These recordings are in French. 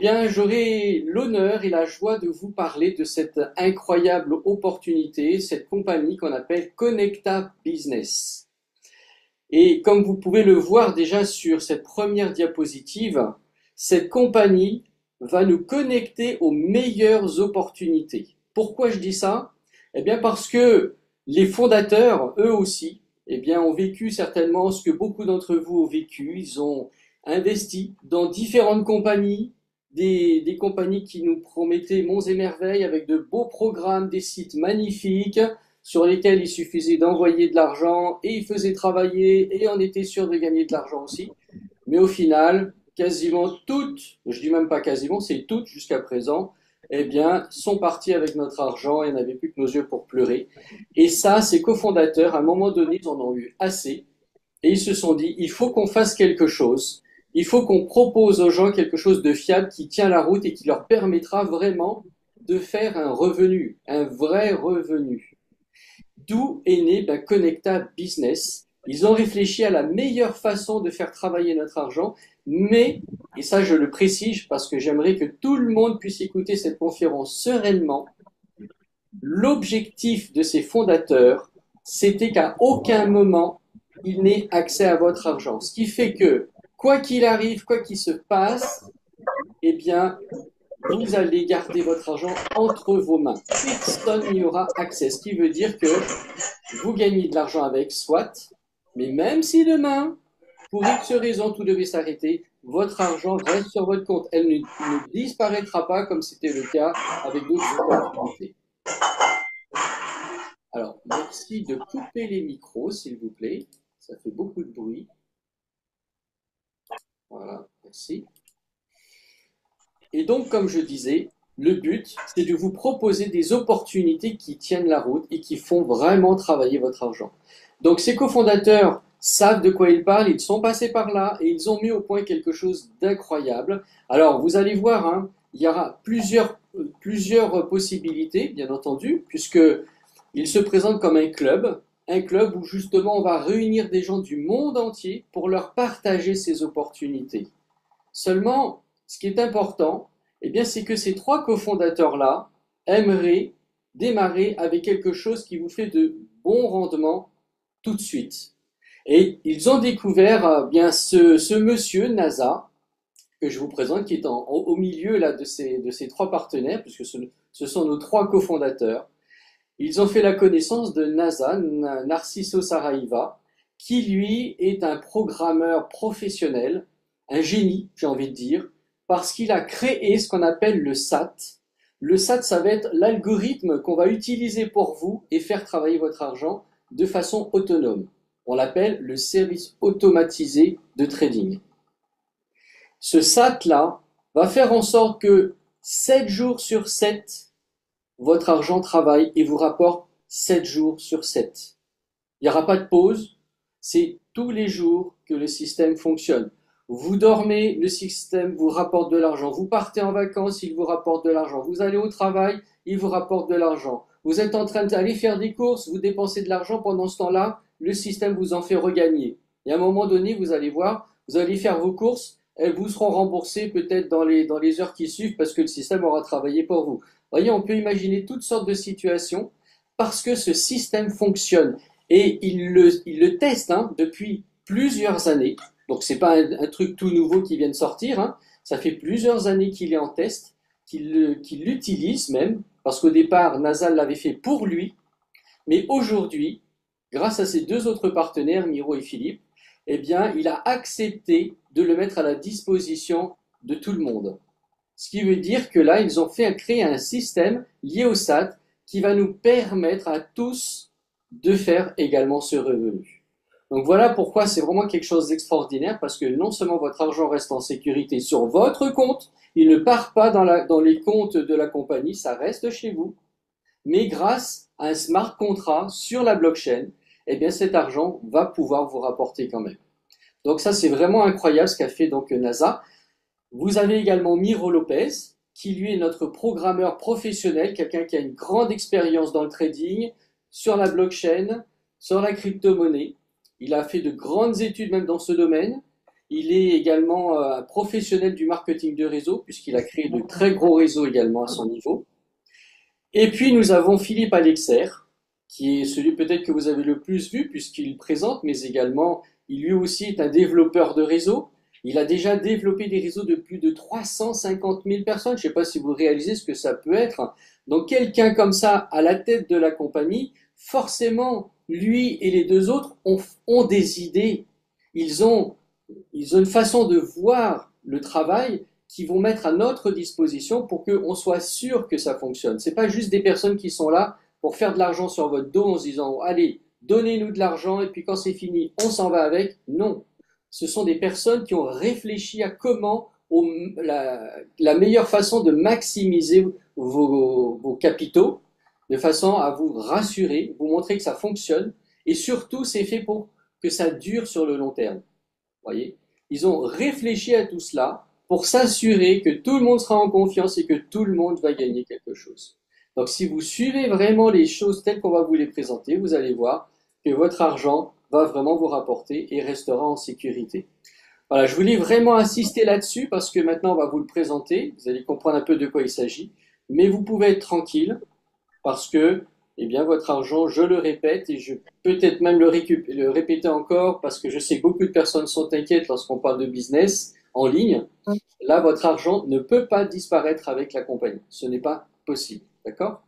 bien, j'aurai l'honneur et la joie de vous parler de cette incroyable opportunité, cette compagnie qu'on appelle Connecta Business. Et comme vous pouvez le voir déjà sur cette première diapositive, cette compagnie va nous connecter aux meilleures opportunités. Pourquoi je dis ça? Eh bien parce que les fondateurs, eux aussi, eh bien, ont vécu certainement ce que beaucoup d'entre vous ont vécu. Ils ont investi dans différentes compagnies, des compagnies qui nous promettaient monts et merveilles avec de beaux programmes, des sites magnifiques sur lesquels il suffisait d'envoyer de l'argent et ils faisaient travailler et on était sûr de gagner de l'argent aussi. Mais au final, quasiment toutes, je dis même pas quasiment, c'est toutes jusqu'à présent, eh bien, sont parties avec notre argent et n'avaient plus que nos yeux pour pleurer. Et ça, ces cofondateurs, à un moment donné, ils en ont eu assez et ils se sont dit, il faut qu'on fasse quelque chose. Il faut qu'on propose aux gens quelque chose de fiable qui tient la route et qui leur permettra vraiment de faire un revenu, un vrai revenu. D'où est né Connecta Business. Ils ont réfléchi à la meilleure façon de faire travailler notre argent, mais, et ça je le précise parce que j'aimerais que tout le monde puisse écouter cette conférence sereinement, l'objectif de ces fondateurs, c'était qu'à aucun moment, ils n'aient accès à votre argent. Ce qui fait que, quoi qu'il arrive, quoi qu'il se passe, eh bien, vous allez garder votre argent entre vos mains. Personne n'y aura accès. Ce qui veut dire que vous gagnez de l'argent avec, soit, mais même si demain, pour X raison, tout devait s'arrêter, votre argent reste sur votre compte. Elle ne disparaîtra pas comme c'était le cas avec d'autres opportunités. Alors, merci de couper les micros, s'il vous plaît. Ça fait beaucoup de bruit. Voilà, merci. Et donc, comme je disais, le but, c'est de vous proposer des opportunités qui tiennent la route et qui font vraiment travailler votre argent. Donc, ces cofondateurs savent de quoi ils parlent, ils sont passés par là et ils ont mis au point quelque chose d'incroyable. Alors, vous allez voir, hein, il y aura plusieurs possibilités, bien entendu, puisqu'ils se présentent comme un club où justement on va réunir des gens du monde entier pour leur partager ces opportunités. Seulement, ce qui est important, eh bien, c'est que ces trois cofondateurs-là aimeraient démarrer avec quelque chose qui vous fait de bons rendements tout de suite. Et ils ont découvert bien ce monsieur NASA que je vous présente, qui est au milieu là de ces trois partenaires, puisque ce sont nos trois cofondateurs. Ils ont fait la connaissance de NASA, Narciso Saraiva, qui lui est un programmeur professionnel, un génie, j'ai envie de dire, parce qu'il a créé ce qu'on appelle le SAT. Le SAT, ça va être l'algorithme qu'on va utiliser pour vous et faire travailler votre argent de façon autonome. On l'appelle le service automatisé de trading. Ce SAT-là va faire en sorte que 7 jours sur 7, votre argent travaille et vous rapporte 7 jours sur 7. Il n'y aura pas de pause, c'est tous les jours que le système fonctionne. Vous dormez, le système vous rapporte de l'argent. Vous partez en vacances, il vous rapporte de l'argent. Vous allez au travail, il vous rapporte de l'argent. Vous êtes en train d'aller faire des courses, vous dépensez de l'argent pendant ce temps-là, le système vous en fait regagner. Et à un moment donné, vous allez voir, vous allez faire vos courses, elles vous seront remboursées peut-être dans les heures qui suivent parce que le système aura travaillé pour vous. Vous voyez, on peut imaginer toutes sortes de situations parce que ce système fonctionne. Et il le teste depuis plusieurs années. Donc c'est pas un truc tout nouveau qui vient de sortir. Hein. Ça fait plusieurs années qu'il est en test, qu'il l'utilise même, parce qu'au départ, NASA l'avait fait pour lui. Mais aujourd'hui, grâce à ses deux autres partenaires, Miro et Philippe, eh bien, il a accepté de le mettre à la disposition de tout le monde. Ce qui veut dire que là, ils ont créé un système lié au SAT qui va nous permettre à tous de faire également ce revenu. Donc voilà pourquoi c'est vraiment quelque chose d'extraordinaire, parce que non seulement votre argent reste en sécurité sur votre compte, il ne part pas dans les comptes de la compagnie, ça reste chez vous, mais grâce à un smart contract sur la blockchain, eh bien cet argent va pouvoir vous rapporter quand même. Donc ça c'est vraiment incroyable ce qu'a fait donc NASA. Vous avez également Miro Lopez, qui lui est notre programmeur professionnel, quelqu'un qui a une grande expérience dans le trading, sur la blockchain, sur la crypto-monnaie. Il a fait de grandes études même dans ce domaine. Il est également un professionnel du marketing de réseau, puisqu'il a créé de très gros réseaux également à son niveau. Et puis nous avons Philippe Alexer, qui est celui peut-être que vous avez le plus vu, puisqu'il présente, mais également, il lui aussi est un développeur de réseau. Il a déjà développé des réseaux de plus de 350 000 personnes. Je ne sais pas si vous réalisez ce que ça peut être. Donc quelqu'un comme ça à la tête de la compagnie, forcément, lui et les deux autres ont des idées. Ils ont, ils ont une façon de voir le travail qui vont mettre à notre disposition pour qu'on soit sûr que ça fonctionne. Ce n'est pas juste des personnes qui sont là pour faire de l'argent sur votre dos en se disant allez, donnez-nous de l'argent et puis quand c'est fini, on s'en va avec. Non. Ce sont des personnes qui ont réfléchi à comment la meilleure façon de maximiser vos capitaux, de façon à vous rassurer, vous montrer que ça fonctionne, et surtout c'est fait pour que ça dure sur le long terme. Voyez, ils ont réfléchi à tout cela pour s'assurer que tout le monde sera en confiance et que tout le monde va gagner quelque chose. Donc si vous suivez vraiment les choses telles qu'on va vous les présenter, vous allez voir que votre argent va vraiment vous rapporter et restera en sécurité. Voilà, je voulais vraiment insister là-dessus parce que maintenant on va vous le présenter, vous allez comprendre un peu de quoi il s'agit, mais vous pouvez être tranquille parce que eh bien, votre argent, je le répète, et je peut-être même le répéter encore, parce que je sais que beaucoup de personnes sont inquiètes lorsqu'on parle de business en ligne. Là, votre argent ne peut pas disparaître avec la compagnie. Ce n'est pas possible. D'accord?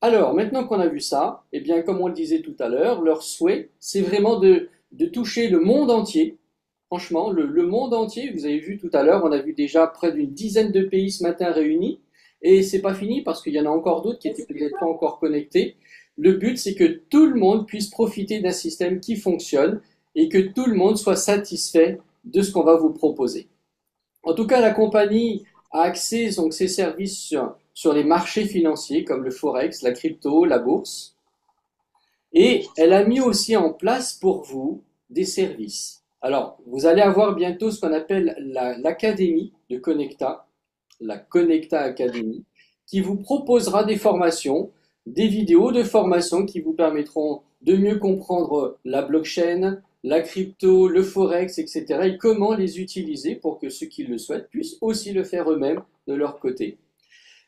Alors, maintenant qu'on a vu ça, eh bien, comme on le disait tout à l'heure, leur souhait, c'est vraiment de toucher le monde entier. Franchement, le monde entier, vous avez vu tout à l'heure, on a vu déjà près d'une dizaine de pays ce matin réunis. Et c'est pas fini parce qu'il y en a encore d'autres qui étaient peut-être pas encore connectés. Le but, c'est que tout le monde puisse profiter d'un système qui fonctionne et que tout le monde soit satisfait de ce qu'on va vous proposer. En tout cas, la compagnie a accès donc ses services sur les marchés financiers comme le forex, la crypto, la bourse. Et elle a mis aussi en place pour vous des services. Alors, vous allez avoir bientôt ce qu'on appelle l'académie de Connecta, la Connecta Academy, qui vous proposera des formations, des vidéos de formation qui vous permettront de mieux comprendre la blockchain, la crypto, le forex, etc. et comment les utiliser pour que ceux qui le souhaitent puissent aussi le faire eux-mêmes de leur côté.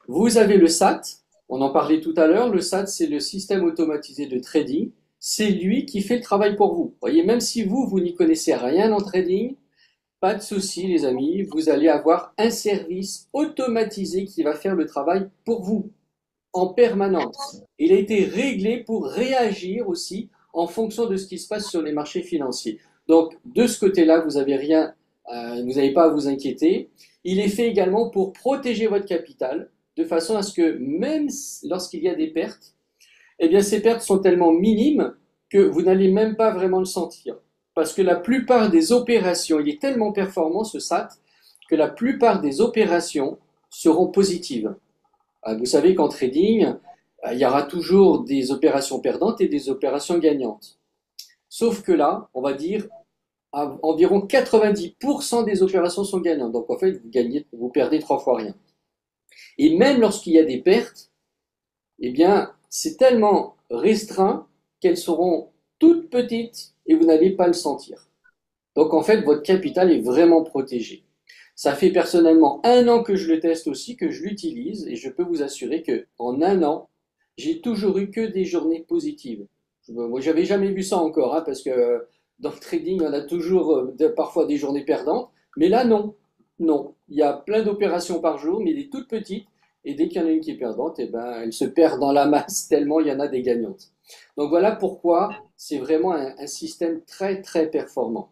Vous avez le SAT, on en parlait tout à l'heure, le SAT c'est le système automatisé de trading, c'est lui qui fait le travail pour vous. Vous voyez, même si vous n'y connaissez rien en trading, pas de souci, les amis, vous allez avoir un service automatisé qui va faire le travail pour vous en permanence. Il a été réglé pour réagir aussi en fonction de ce qui se passe sur les marchés financiers. Donc, de ce côté-là, vous n'avez pas à vous inquiéter. Il est fait également pour protéger votre capital, de façon à ce que même lorsqu'il y a des pertes, eh bien, ces pertes sont tellement minimes que vous n'allez même pas vraiment le sentir. Parce que la plupart des opérations, il est tellement performant ce SAT, que la plupart des opérations seront positives. Vous savez qu'en trading, il y aura toujours des opérations perdantes et des opérations gagnantes. Sauf que là, on va dire, environ 90% des opérations sont gagnantes. Donc en fait, vous perdez 3 fois rien. Et même lorsqu'il y a des pertes, eh bien, c'est tellement restreint qu'elles seront toutes petites et vous n'allez pas le sentir. Donc en fait, votre capital est vraiment protégé. Ça fait personnellement 1 an que je le teste aussi, que je l'utilise, et je peux vous assurer que en 1 an, j'ai toujours eu que des journées positives. Moi, j'avais jamais vu ça encore, hein, parce que dans le trading, on a toujours parfois des journées perdantes, mais là non, non. Il y a plein d'opérations par jour, mais des toutes petites, et dès qu'il y en a une qui est perdante, eh ben, elle se perd dans la masse tellement il y en a des gagnantes. Donc voilà pourquoi c'est vraiment un système très très performant.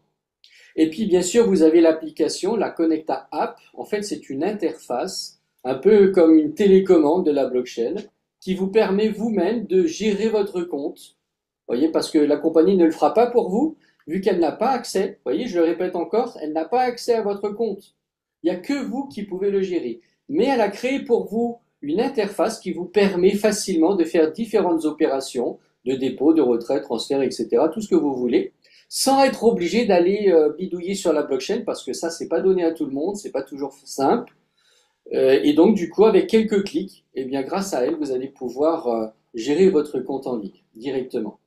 Et puis, bien sûr, vous avez l'application, la Connecta App. En fait, c'est une interface, un peu comme une télécommande de la blockchain, qui vous permet vous-même de gérer votre compte. Vous voyez, parce que la compagnie ne le fera pas pour vous, vu qu'elle n'a pas accès. Vous voyez, je le répète encore, elle n'a pas accès à votre compte. Il n'y a que vous qui pouvez le gérer. Mais elle a créé pour vous une interface qui vous permet facilement de faire différentes opérations de dépôt, de retrait, transfert, etc., tout ce que vous voulez, sans être obligé d'aller bidouiller sur la blockchain, parce que ça, c'est pas donné à tout le monde, c'est pas toujours simple. Et donc, du coup, avec quelques clics, eh bien, grâce à elle, vous allez pouvoir gérer votre compte en ligne directement.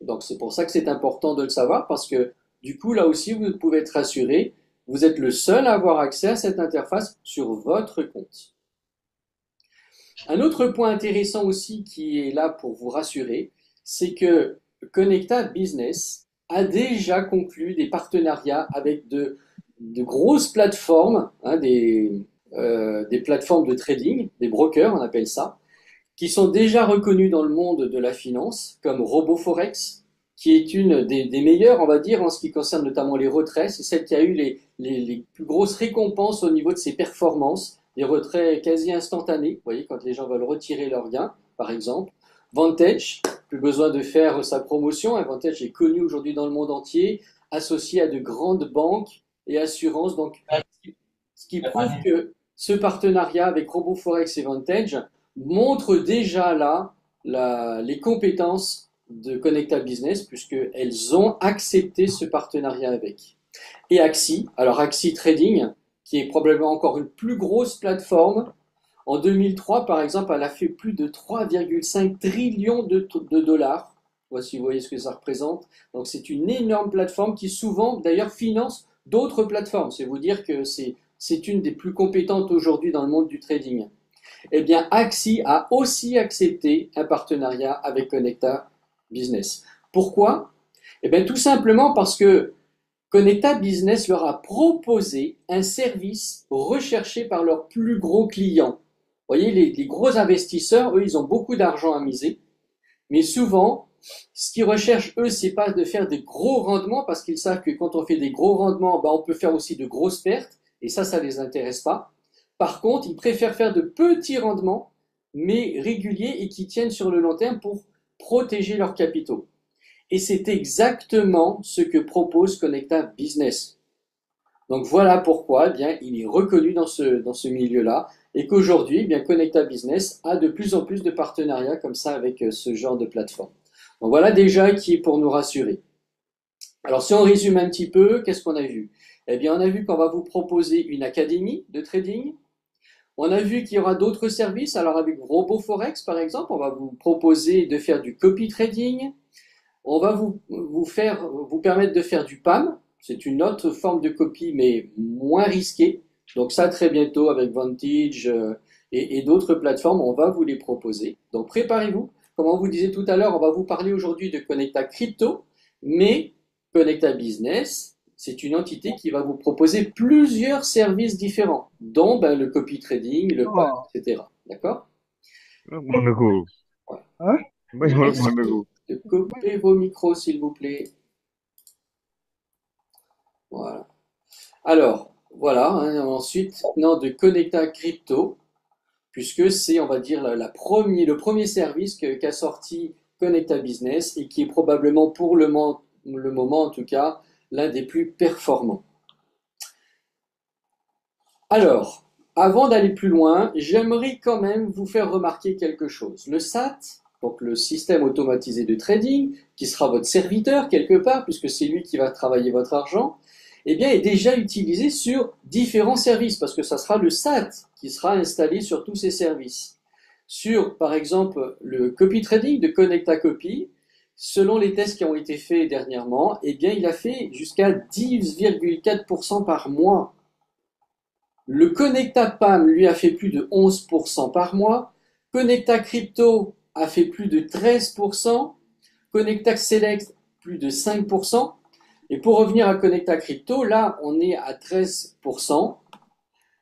Donc, c'est pour ça que c'est important de le savoir, parce que Du coup, là aussi, vous pouvez être rassuré. Vous êtes le seul à avoir accès à cette interface sur votre compte. Un autre point intéressant aussi qui est là pour vous rassurer, c'est que Connecta Business a déjà conclu des partenariats avec de grosses plateformes, hein, des plateformes de trading, des brokers, on appelle ça, qui sont déjà reconnus dans le monde de la finance, comme RoboForex, qui est une des meilleures, on va dire, en ce qui concerne notamment les retraits. C'est celle qui a eu les plus grosses récompenses au niveau de ses performances, des retraits quasi instantanés, vous voyez, quand les gens veulent retirer leurs gains, par exemple. Vantage, plus besoin de faire sa promotion. Vantage est connu aujourd'hui dans le monde entier, associé à de grandes banques et assurances. Donc, ce qui prouve que ce partenariat avec RoboForex et Vantage montre déjà là les compétences de Connecta Business, puisqu'elles ont accepté ce partenariat avec. Et Axie, alors Axie Trading, qui est probablement encore une plus grosse plateforme. En 2003, par exemple, elle a fait plus de 3,5 trillions de dollars. Voici, vous voyez ce que ça représente. Donc c'est une énorme plateforme qui souvent, d'ailleurs, finance d'autres plateformes. C'est vous dire que c'est une des plus compétentes aujourd'hui dans le monde du trading. Eh bien, Axie a aussi accepté un partenariat avec Connecta Business. Pourquoi? Eh bien, tout simplement parce que Connecta Business leur a proposé un service recherché par leurs plus gros clients. Vous voyez, les gros investisseurs, eux, ils ont beaucoup d'argent à miser, mais souvent, ce qu'ils recherchent, eux, c'est pas de faire des gros rendements, parce qu'ils savent que quand on fait des gros rendements, on peut faire aussi de grosses pertes, et ça les intéresse pas. Par contre, ils préfèrent faire de petits rendements, mais réguliers et qui tiennent sur le long terme pour protéger leurs capitaux. Et c'est exactement ce que propose Connecta Business. Donc voilà pourquoi bien, il est reconnu dans ce milieu-là et qu'aujourd'hui, bien, Connecta Business a de plus en plus de partenariats comme ça avec ce genre de plateforme. Donc voilà déjà qui est pour nous rassurer. Alors si on résume un petit peu, qu'est-ce qu'on a vu? Eh bien, on a vu qu'on va vous proposer une académie de trading. On a vu qu'il y aura d'autres services. Alors avec RoboForex, par exemple, on va vous proposer de faire du copy trading. On va vous permettre de faire du PAM. C'est une autre forme de copie, mais moins risquée. Donc ça, très bientôt, avec Vantage et d'autres plateformes, on va vous les proposer. Donc préparez-vous. Comme on vous disait tout à l'heure, on va vous parler aujourd'hui de Connecta Crypto, mais Connecta Business, c'est une entité qui va vous proposer plusieurs services différents, dont le copy trading, le PAM, Oh, etc. D'accord? Monaco. Voilà. hein? Merci Monaco. de couper vos micros, s'il vous plaît. Voilà. Alors, voilà, hein, ensuite, maintenant de Connecta Crypto, puisque c'est, on va dire, le premier service qu'a sorti Connecta Business et qui est probablement pour le moment, en tout cas, l'un des plus performants. Alors, avant d'aller plus loin, j'aimerais quand même vous faire remarquer quelque chose. Le SAT, donc le système automatisé de trading, qui sera votre serviteur quelque part, puisque c'est lui qui va travailler votre argent, eh bien, est déjà utilisé sur différents services, parce que ça sera le SAT qui sera installé sur tous ces services. Sur, par exemple, le copy trading de Connecta Copy, selon les tests qui ont été faits dernièrement, eh bien, il a fait jusqu'à 10,4% par mois. Le Connecta PAM, lui, a fait plus de 11% par mois. Connecta Crypto a fait plus de 13%. Connecta Select, plus de 5%. Et pour revenir à Connecta Crypto, là, on est à 13%.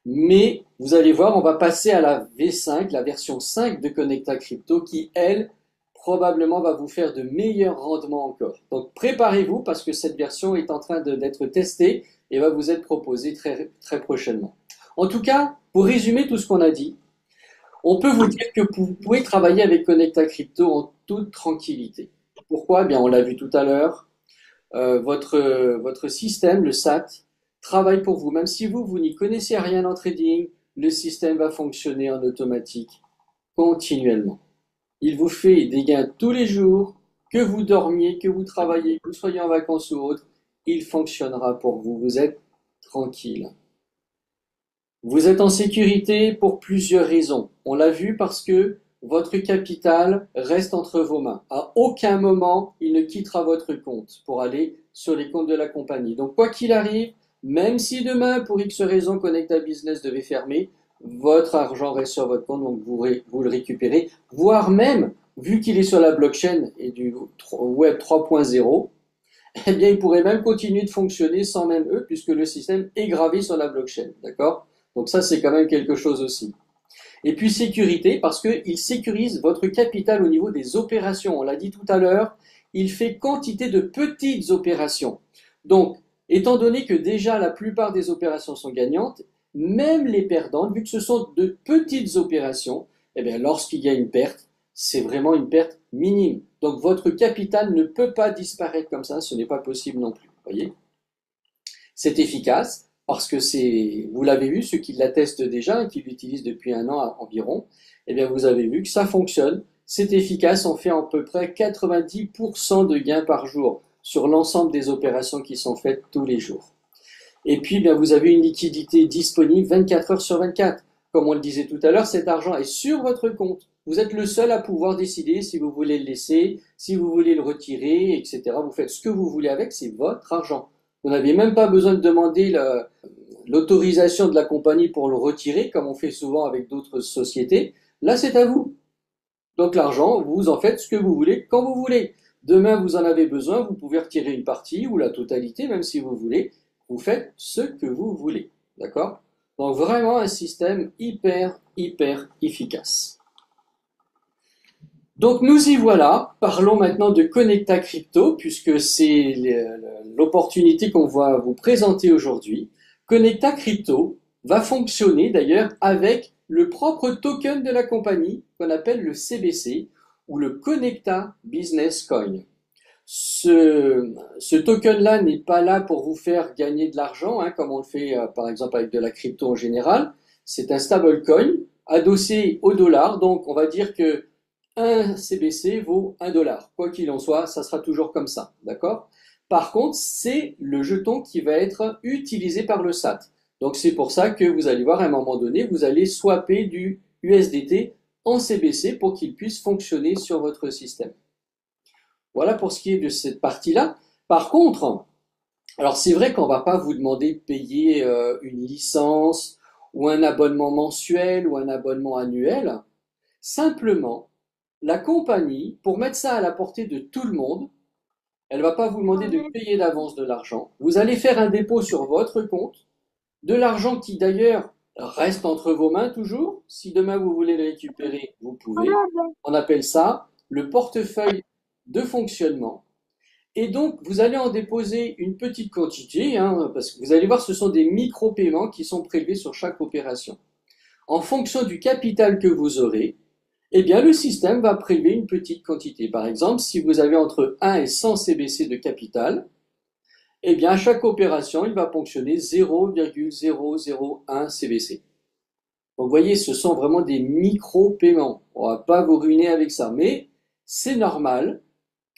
Mais vous allez voir, on va passer à la V5, la version 5 de Connecta Crypto, qui, elle, probablement va vous faire de meilleurs rendements encore. Donc préparez-vous parce que cette version est en train d'être testée et va vous être proposée très, très prochainement. En tout cas, pour résumer tout ce qu'on a dit, on peut vous dire que vous pouvez travailler avec Connecta Crypto en toute tranquillité. Pourquoi? Eh bien, on l'a vu tout à l'heure. Votre système, le SAT, travaille pour vous. Même si vous n'y connaissez rien en trading, le système va fonctionner en automatique continuellement. Il vous fait des gains tous les jours, que vous dormiez, que vous travaillez, que vous soyez en vacances ou autre, il fonctionnera pour vous. Vous êtes tranquille. Vous êtes en sécurité pour plusieurs raisons. On l'a vu parce que votre capital reste entre vos mains. À aucun moment, il ne quittera votre compte pour aller sur les comptes de la compagnie. Donc, quoi qu'il arrive, même si demain, pour X raison, Connecta Business devait fermer, votre argent reste sur votre compte, donc vous le récupérez, voire même, vu qu'il est sur la blockchain et du Web 3.0, eh bien, il pourrait même continuer de fonctionner sans même eux, puisque le système est gravé sur la blockchain. D'accord? Donc ça, c'est quand même quelque chose aussi. Et puis sécurité, parce qu'il sécurise votre capital au niveau des opérations. On l'a dit tout à l'heure, il fait quantité de petites opérations. Donc, étant donné que déjà la plupart des opérations sont gagnantes, même les perdantes, vu que ce sont de petites opérations, eh bien, lorsqu'il y a une perte, c'est vraiment une perte minime. Donc, votre capital ne peut pas disparaître comme ça, ce n'est pas possible non plus. Voyez? C'est efficace parce que c'est, vous l'avez vu, ceux qui l'attestent déjà et qui l'utilisent depuis un an environ, eh bien, vous avez vu que ça fonctionne, c'est efficace, on fait à peu près 90% de gains par jour sur l'ensemble des opérations qui sont faites tous les jours. Et puis, bien, vous avez une liquidité disponible 24 heures sur 24. Comme on le disait tout à l'heure, cet argent est sur votre compte. Vous êtes le seul à pouvoir décider si vous voulez le laisser, si vous voulez le retirer, etc. Vous faites ce que vous voulez avec, c'est votre argent. Vous n'avez même pas besoin de demander l'autorisation de la compagnie pour le retirer, comme on fait souvent avec d'autres sociétés. Là, c'est à vous. Donc l'argent, vous en faites ce que vous voulez, quand vous voulez. Demain, vous en avez besoin, vous pouvez retirer une partie ou la totalité, même si vous voulez. Vous faites ce que vous voulez. D'accord? Donc vraiment un système hyper efficace. Donc nous y voilà. Parlons maintenant de Connecta Crypto, puisque c'est l'opportunité qu'on va vous présenter aujourd'hui. Connecta Crypto va fonctionner d'ailleurs avec le propre token de la compagnie qu'on appelle le CBC ou le Connecta Business Coin. Ce token-là n'est pas là pour vous faire gagner de l'argent, hein, comme on le fait par exemple avec de la crypto en général. C'est un stablecoin adossé au dollar, donc on va dire que un CBC vaut 1 dollar. Quoi qu'il en soit, ça sera toujours comme ça, d'accord? Par contre, c'est le jeton qui va être utilisé par le SAT. Donc c'est pour ça que vous allez voir à un moment donné, vous allez swapper du USDT en CBC pour qu'il puisse fonctionner sur votre système. Voilà pour ce qui est de cette partie-là. Par contre, alors c'est vrai qu'on ne va pas vous demander de payer une licence ou un abonnement mensuel ou un abonnement annuel. Simplement, la compagnie, pour mettre ça à la portée de tout le monde, elle ne va pas vous demander de payer d'avance de l'argent. Vous allez faire un dépôt sur votre compte, de l'argent qui d'ailleurs reste entre vos mains toujours. Si demain vous voulez le récupérer, vous pouvez. On appelle ça le portefeuille de fonctionnement. Et donc, vous allez en déposer une petite quantité, hein, parce que vous allez voir, ce sont des micro-paiements qui sont prélevés sur chaque opération. En fonction du capital que vous aurez, eh bien, le système va prélever une petite quantité. Par exemple, si vous avez entre 1 et 100 CBC de capital, eh bien, à chaque opération, il va ponctionner 0,001 CBC. Donc, vous voyez, ce sont vraiment des micro-paiements. On ne va pas vous ruiner avec ça, mais c'est normal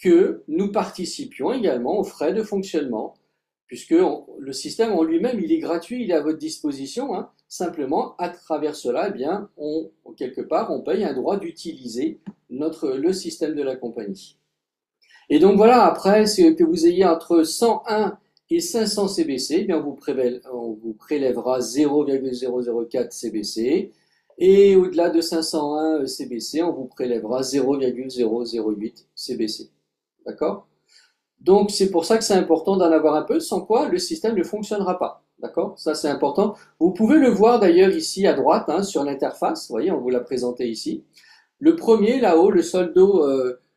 que nous participions également aux frais de fonctionnement, puisque le système en lui-même, il est gratuit, il est à votre disposition. Hein. Simplement, à travers cela, eh bien, quelque part, on paye un droit d'utiliser le système de la compagnie. Et donc voilà, après, que vous ayez entre 101 et 500 CBC, eh bien, on vous prélèvera 0,004 CBC. Et au-delà de 501 CBC, on vous prélèvera 0,008 CBC. D'accord? Donc c'est pour ça que c'est important d'en avoir un peu, sans quoi le système ne fonctionnera pas. D'accord? Ça c'est important. Vous pouvez le voir d'ailleurs ici à droite, hein, sur l'interface. Vous voyez, on vous l'a présenté ici. Le premier là-haut, le soldo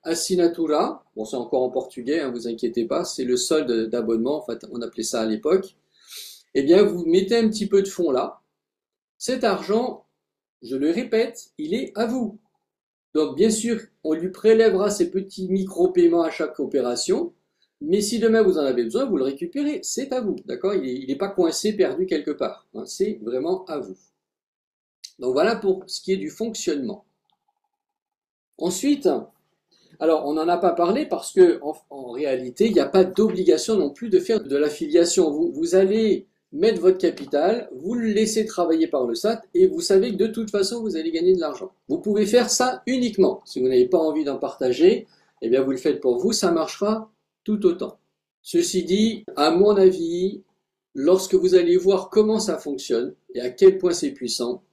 assinatura. Bon, c'est encore en portugais, hein, vous inquiétez pas. C'est le solde d'abonnement, en fait, on appelait ça à l'époque. Eh bien, vous mettez un petit peu de fonds là. Cet argent, je le répète, il est à vous. Donc, bien sûr, on lui prélèvera ces petits micro-paiements à chaque opération, mais si demain vous en avez besoin, vous le récupérez, c'est à vous, d'accord? Il n'est pas coincé, perdu quelque part, hein, c'est vraiment à vous. Donc voilà pour ce qui est du fonctionnement. Ensuite, alors on n'en a pas parlé parce que en réalité, il n'y a pas d'obligation non plus de faire de l'affiliation. Vous allez mettre votre capital, vous le laissez travailler par le SAT et vous savez que de toute façon, vous allez gagner de l'argent. Vous pouvez faire ça uniquement. Si vous n'avez pas envie d'en partager, eh bien vous le faites pour vous, ça marchera tout autant. Ceci dit, à mon avis, lorsque vous allez voir comment ça fonctionne et à quel point c'est puissant,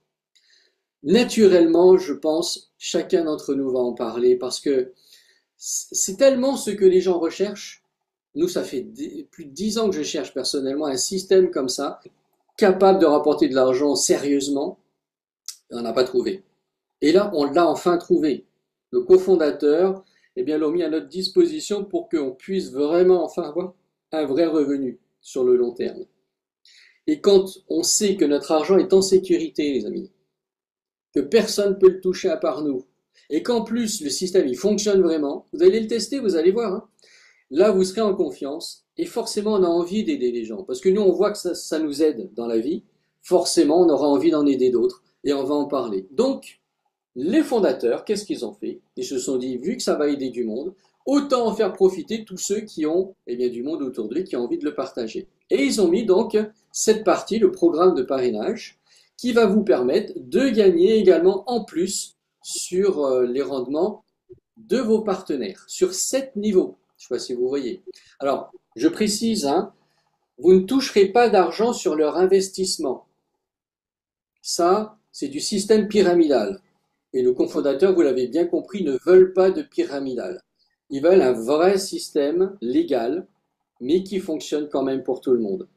naturellement, je pense, chacun d'entre nous va en parler parce que c'est tellement ce que les gens recherchent. Nous, ça fait plus de 10 ans que je cherche personnellement un système comme ça, capable de rapporter de l'argent sérieusement. On n'a pas trouvé. Et là, on l'a enfin trouvé. Le cofondateur, eh bien, l'ont mis à notre disposition pour qu'on puisse vraiment enfin avoir un vrai revenu sur le long terme. Et quand on sait que notre argent est en sécurité, les amis, que personne ne peut le toucher à part nous, et qu'en plus le système il fonctionne vraiment, vous allez le tester, vous allez voir, hein. Là vous serez en confiance, et forcément on a envie d'aider les gens, parce que nous on voit que ça nous aide dans la vie, forcément on aura envie d'en aider d'autres, et on va en parler. Donc, les fondateurs, qu'est-ce qu'ils ont fait? Ils se sont dit, vu que ça va aider du monde, autant en faire profiter tous ceux qui ont eh bien, du monde autour d'eux, qui ont envie de le partager. Et ils ont mis donc cette partie, le programme de parrainage, qui va vous permettre de gagner également en plus sur les rendements de vos partenaires, sur 7 niveaux. Je ne sais pas si vous voyez. Alors, je précise, hein, vous ne toucherez pas d'argent sur leur investissement. Ça, c'est du système pyramidal. Et nos cofondateurs, vous l'avez bien compris, ne veulent pas de pyramidal. Ils veulent un vrai système légal, mais qui fonctionne quand même pour tout le monde.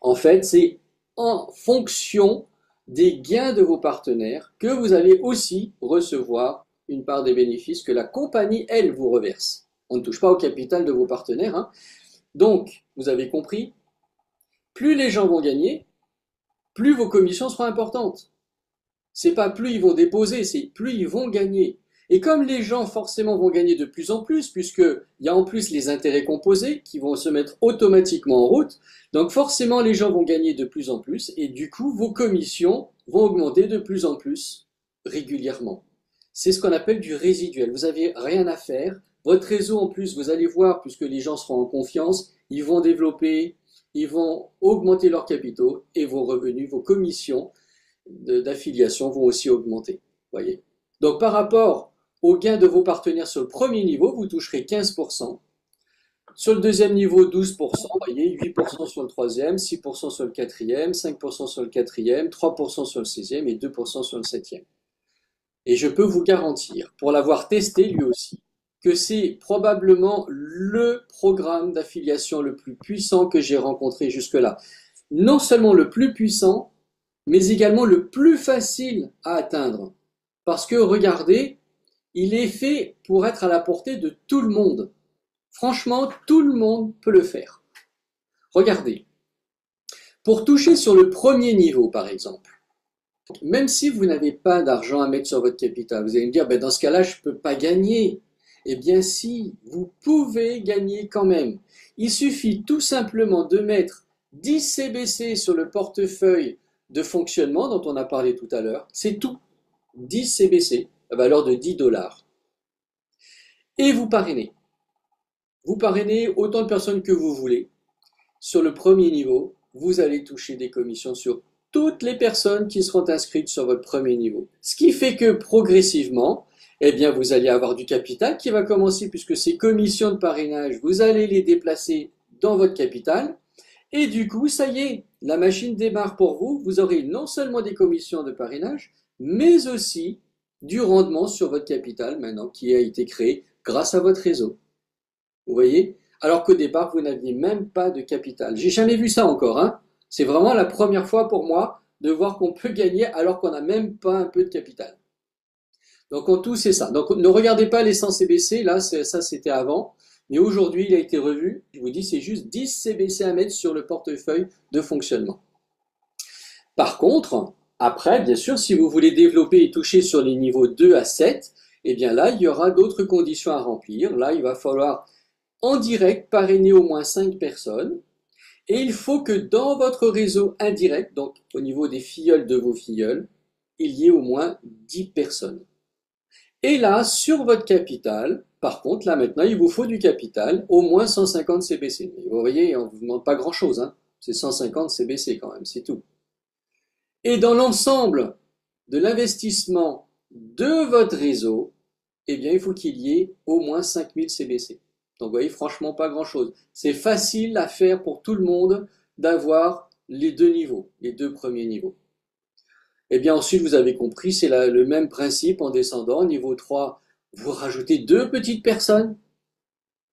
En fait, c'est en fonction des gains de vos partenaires que vous allez aussi recevoir une part des bénéfices que la compagnie, elle, vous reverse. On ne touche pas au capital de vos partenaires, hein. Donc, vous avez compris, plus les gens vont gagner, plus vos commissions seront importantes. C'est pas plus ils vont déposer, c'est plus ils vont gagner. Et comme les gens forcément vont gagner de plus en plus, puisqu'il y a en plus les intérêts composés qui vont se mettre automatiquement en route, donc forcément les gens vont gagner de plus en plus, et du coup vos commissions vont augmenter de plus en plus régulièrement. C'est ce qu'on appelle du résiduel. Vous n'avez rien à faire. Votre réseau en plus, vous allez voir, puisque les gens seront en confiance, ils vont développer, ils vont augmenter leurs capitaux et vos revenus, vos commissions d'affiliation vont aussi augmenter. Voyez. Donc par rapport aux gains de vos partenaires sur le premier niveau, vous toucherez 15%. Sur le deuxième niveau, 12%, voyez, 8% sur le troisième, 6% sur le quatrième, 5% sur le quatrième, 3% sur le sixième et 2% sur le septième. Et je peux vous garantir, pour l'avoir testé lui aussi, que c'est probablement le programme d'affiliation le plus puissant que j'ai rencontré jusque-là. Non seulement le plus puissant, mais également le plus facile à atteindre. Parce que regardez, il est fait pour être à la portée de tout le monde. Franchement, tout le monde peut le faire. Regardez, pour toucher sur le premier niveau, par exemple, même si vous n'avez pas d'argent à mettre sur votre capital, vous allez me dire, ben dans ce cas-là, je ne peux pas gagner. Eh bien si, vous pouvez gagner quand même. Il suffit tout simplement de mettre 10 CBC sur le portefeuille de fonctionnement dont on a parlé tout à l'heure. C'est tout. 10 CBC, à valeur de 10 dollars. Et vous parrainez. Vous parrainez autant de personnes que vous voulez. Sur le premier niveau, vous allez toucher des commissions sur toutes les personnes qui seront inscrites sur votre premier niveau. Ce qui fait que progressivement, eh bien, vous allez avoir du capital qui va commencer puisque ces commissions de parrainage, vous allez les déplacer dans votre capital. Et du coup, ça y est, la machine démarre pour vous. Vous aurez non seulement des commissions de parrainage, mais aussi du rendement sur votre capital maintenant qui a été créé grâce à votre réseau. Vous voyez? Alors qu'au départ, vous n'aviez même pas de capital. J'ai jamais vu ça encore, hein. C'est vraiment la première fois pour moi de voir qu'on peut gagner alors qu'on n'a même pas un peu de capital. Donc en tout, c'est ça. Donc ne regardez pas les 100 CBC, là, ça c'était avant. Mais aujourd'hui, il a été revu. Je vous dis, c'est juste 10 CBC à mettre sur le portefeuille de fonctionnement. Par contre, après, bien sûr, si vous voulez développer et toucher sur les niveaux 2 à 7, eh bien là, il y aura d'autres conditions à remplir. Là, il va falloir en direct parrainer au moins 5 personnes. Et il faut que dans votre réseau indirect, donc au niveau des filleuls de vos filleuls, il y ait au moins 10 personnes. Et là, sur votre capital, par contre, là maintenant, il vous faut du capital, au moins 150 CBC. Mais vous voyez, on ne vous demande pas grand-chose, hein. C'est 150 CBC quand même, c'est tout. Et dans l'ensemble de l'investissement de votre réseau, eh bien, il faut qu'il y ait au moins 5000 CBC. Donc vous voyez, franchement, pas grand-chose. C'est facile à faire pour tout le monde d'avoir les deux niveaux, les deux premiers niveaux. Et bien ensuite, vous avez compris, c'est le même principe en descendant. Niveau 3, vous rajoutez deux petites personnes.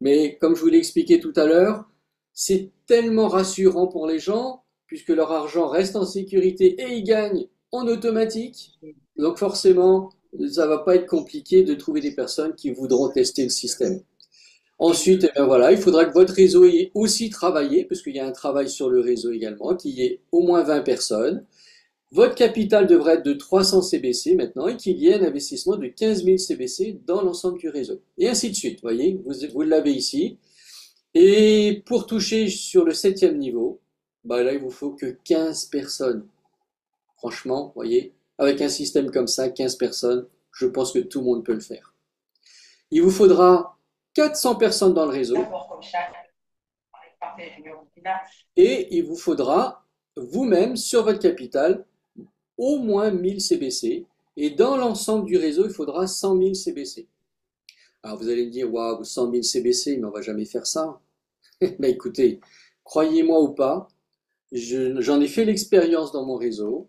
Mais comme je vous l'ai expliqué tout à l'heure, c'est tellement rassurant pour les gens, puisque leur argent reste en sécurité et ils gagnent en automatique. Donc forcément, ça va pas être compliqué de trouver des personnes qui voudront tester le système. Ensuite, eh bien voilà, il faudra que votre réseau ait aussi travaillé, parce qu'il y a un travail sur le réseau également, qu'il y ait au moins 20 personnes. Votre capital devrait être de 300 CBC maintenant et qu'il y ait un investissement de 15 000 CBC dans l'ensemble du réseau. Et ainsi de suite, voyez, vous l'avez ici. Et pour toucher sur le 7e niveau, bah là, il vous faut que 15 personnes. Franchement, voyez, avec un système comme ça, 15 personnes, je pense que tout le monde peut le faire. Il vous faudra 400 personnes dans le réseau et il vous faudra vous-même sur votre capital au moins 1000 CBC et dans l'ensemble du réseau, il faudra 100 000 CBC. Alors vous allez me dire, waouh, 100 000 CBC, mais on va jamais faire ça. Mais écoutez, croyez-moi ou pas, j'en ai fait l'expérience dans mon réseau.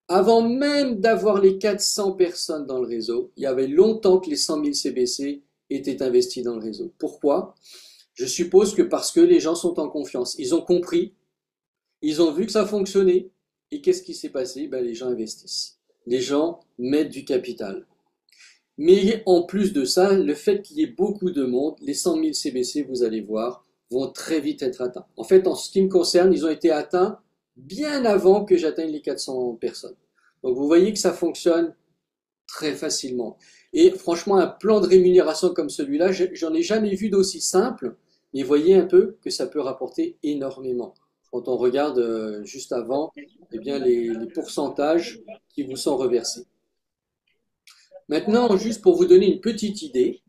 Avant même d'avoir les 400 personnes dans le réseau, il y avait longtemps que les 100 000 CBC étaient investis dans le réseau. Pourquoi? Je suppose que parce que les gens sont en confiance. Ils ont compris, ils ont vu que ça fonctionnait. Et qu'est-ce qui s'est passé? Ben, les gens investissent. Les gens mettent du capital. Mais en plus de ça, le fait qu'il y ait beaucoup de monde, les 100 000 CBC, vous allez voir, vont très vite être atteints. En fait, en ce qui me concerne, ils ont été atteints bien avant que j'atteigne les 400 personnes. Donc vous voyez que ça fonctionne très facilement. Et franchement, un plan de rémunération comme celui-là, j'en ai jamais vu d'aussi simple, mais voyez un peu que ça peut rapporter énormément. Quand on regarde juste avant, eh bien les pourcentages qui vous sont reversés. Maintenant, juste pour vous donner une petite idée,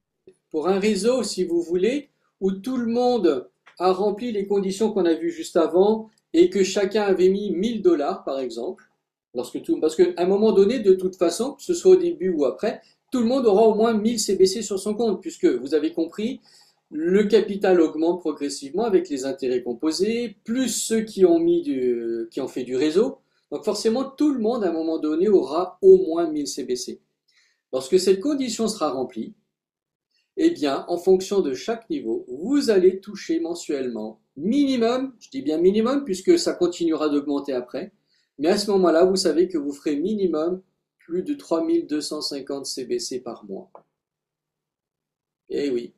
pour un réseau, si vous voulez, où tout le monde a rempli les conditions qu'on a vues juste avant et que chacun avait mis 1000 $ par exemple, parce qu'à un moment donné, de toute façon, que ce soit au début ou après, tout le monde aura au moins 1000 CBC sur son compte, puisque vous avez compris, le capital augmente progressivement avec les intérêts composés, plus ceux qui ont fait du réseau. Donc forcément, tout le monde à un moment donné aura au moins 1000 CBC. Lorsque cette condition sera remplie, eh bien, en fonction de chaque niveau, vous allez toucher mensuellement minimum, je dis bien minimum puisque ça continuera d'augmenter après, mais à ce moment-là, vous savez que vous ferez minimum plus de 3250 CBC par mois. Eh oui.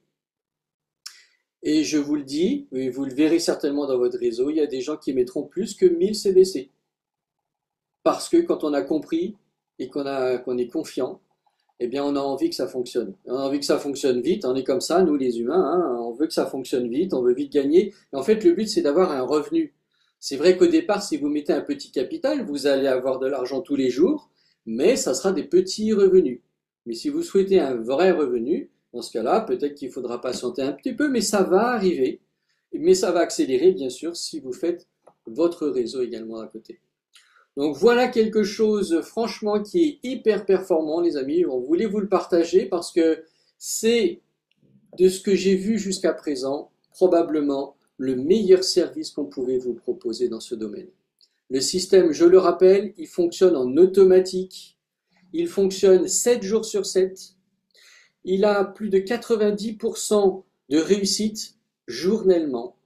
Et je vous le dis, et vous le verrez certainement dans votre réseau, il y a des gens qui mettront plus que 1000 CBC. Parce que quand on a compris et qu'on est confiant, eh bien, on a envie que ça fonctionne. On a envie que ça fonctionne vite. On est comme ça, nous les humains, hein, on veut que ça fonctionne vite, on veut vite gagner. Et en fait, le but, c'est d'avoir un revenu. C'est vrai qu'au départ, si vous mettez un petit capital, vous allez avoir de l'argent tous les jours, mais ça sera des petits revenus. Mais si vous souhaitez un vrai revenu, dans ce cas-là, peut-être qu'il faudra patienter un petit peu, mais ça va arriver. Mais ça va accélérer, bien sûr, si vous faites votre réseau également à côté. Donc voilà quelque chose franchement qui est hyper performant les amis, on voulait vous le partager parce que c'est de ce que j'ai vu jusqu'à présent probablement le meilleur service qu'on pouvait vous proposer dans ce domaine. Le système, je le rappelle, il fonctionne en automatique, il fonctionne 7 jours sur 7, il a plus de 90% de réussite journellement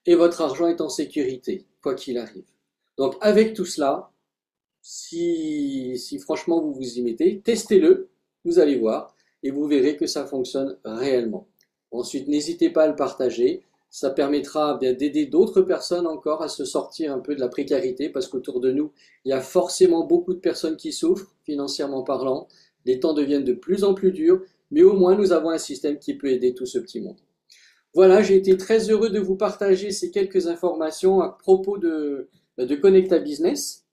et votre argent est en sécurité, quoi qu'il arrive. Donc avec tout cela, si franchement vous vous y mettez, testez-le, vous allez voir, et vous verrez que ça fonctionne réellement. Ensuite, n'hésitez pas à le partager, ça permettra bien d'aider d'autres personnes encore à se sortir un peu de la précarité, parce qu'autour de nous, il y a forcément beaucoup de personnes qui souffrent, financièrement parlant, les temps deviennent de plus en plus durs, mais au moins nous avons un système qui peut aider tout ce petit monde. Voilà, j'ai été très heureux de vous partager ces quelques informations à propos de Connecta Business.